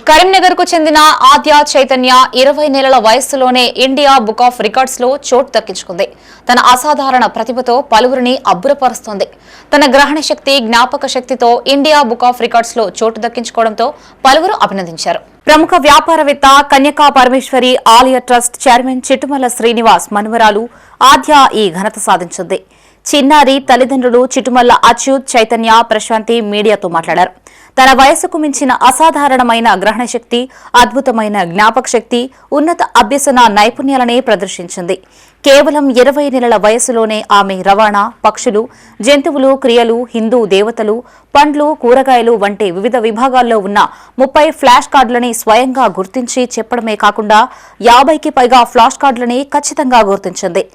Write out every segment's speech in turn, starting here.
కరీంనగర్ కు చెందిన ఆద్య చైతన్య 20 నెలల వయస్సులోనే ఇండియా బుక్ ఆఫ్ రికార్డ్స్ లో చోటు దక్కించుకుంది. తన అసాధారణ ప్రతిభతో పలువురిని అబ్బురపరుస్తోంది. తన గ్రహణ శక్తి, జ్ఞాపక శక్తితో ఇండియా బుక్ ఆఫ్ రికార్డ్స్ లో చోటు దక్కించుకోవడంతో పలువురు అభినందించారు. ప్రముఖ వ్యాపారవేత్త కన్యకా పరమేశ్వరి ఆలయ ట్రస్ట్ చైర్మన్ చిట్టుమల శ్రీనివాస్ మనుమరాలు ఆద్య ఈ ఘనత సాధించింది. చిన్నారి తల్లిదండ్రులు చిట్టుమల్ల అచ్యుత్, చైతన్య, ప్రశాంతి మీడియాతో మాట్లాడారు. తన వయసుకు మించిన అసాధారణమైన గ్రహణ శక్తి, అద్భుతమైన జ్ఞాపక శక్తి, ఉన్నత అభ్యసన నైపుణ్యాలనే ప్రదర్శించింది. కేవలం 20 నెలల వయసులోనే ఆమె రవాణా, పక్షులు, జంతువులు, క్రియలు, హిందూ దేవతలు, పండ్లు, కూరగాయలు వంటి వివిధ విభాగాల్లో ఉన్న 30 ఫ్లాష్ కార్డులని స్వయంగా గుర్తించి చెప్పడమే కాకుండా 50కి పైగా ఫ్లాష్ కార్డులని ఖచ్చితంగా గుర్తించింది.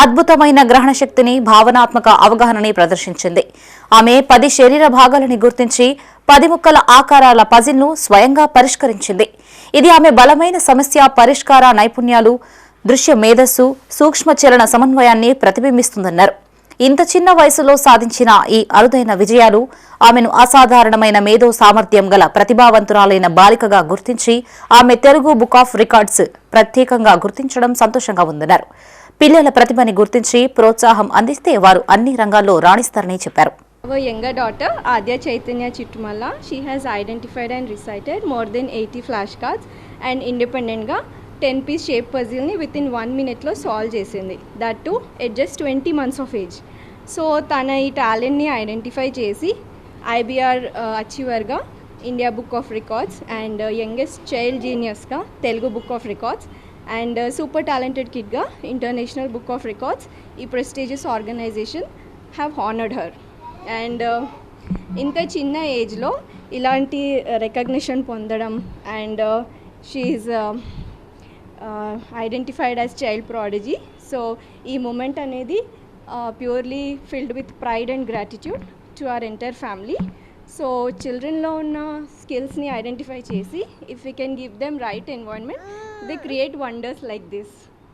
అద్భుతమైన గ్రహణ శక్తిని, భావనాత్మక అవగాహనని ప్రదర్శించింది. ఆమె 10 శరీర భాగాలని గుర్తించి 10 ముక్కల ఆకారాల పజిల్ను స్వయంగా పరిష్కరించింది. ఇది ఆమె బలమైన సమస్య పరిష్కార నైపుణ్యాలు, దృశ్య మేధస్సు, సూక్ష్మ చలన సమన్వయాన్ని ప్రతిబింబిస్తుందన్నారు. ఇంత చిన్న వయసులో సాధించిన ఈ అరుదైన విజయాలు ఆమెను అసాధారణమైన మేధో సామర్థ్యం గల ప్రతిభావంతురాలైన బాలికగా గుర్తించి ఆమె తెలుగు బుక్ ఆఫ్ రికార్డ్స్ ప్రత్యేకంగా గుర్తించడం సంతోషంగా ఉందన్నారు. పిల్లల ప్రతిభని గుర్తించి ప్రోత్సాహం అందిస్తే వారు అన్ని రంగాల్లో రాణిస్తారని చెప్పారు. Our younger daughter, Adya Chaitanya Chittumalla, she has identified and recited more than 80 flashcards and independent ga 10-piece shape puzzle ni within 1 minute lo solve chesindi. That too at just 20 months of age. So tana ee talent ni identify chesi IBR achiever ga India Book of Records and youngest child genius ga Telugu Book of Records and super talented kid ga International Book of Records. Ee prestigious organization have honored her. And ఇంత చిన్న ఏజ్లో ఇలాంటి recognition పొందడం and she is identified as child prodigy. So ఈ moment అనేది purely filled with pride and gratitude to our entire family. So చిల్డ్రన్లో ఉన్న స్కిల్స్ని ఐడెంటిఫై చేసి if we can give them right environment they create wonders like this.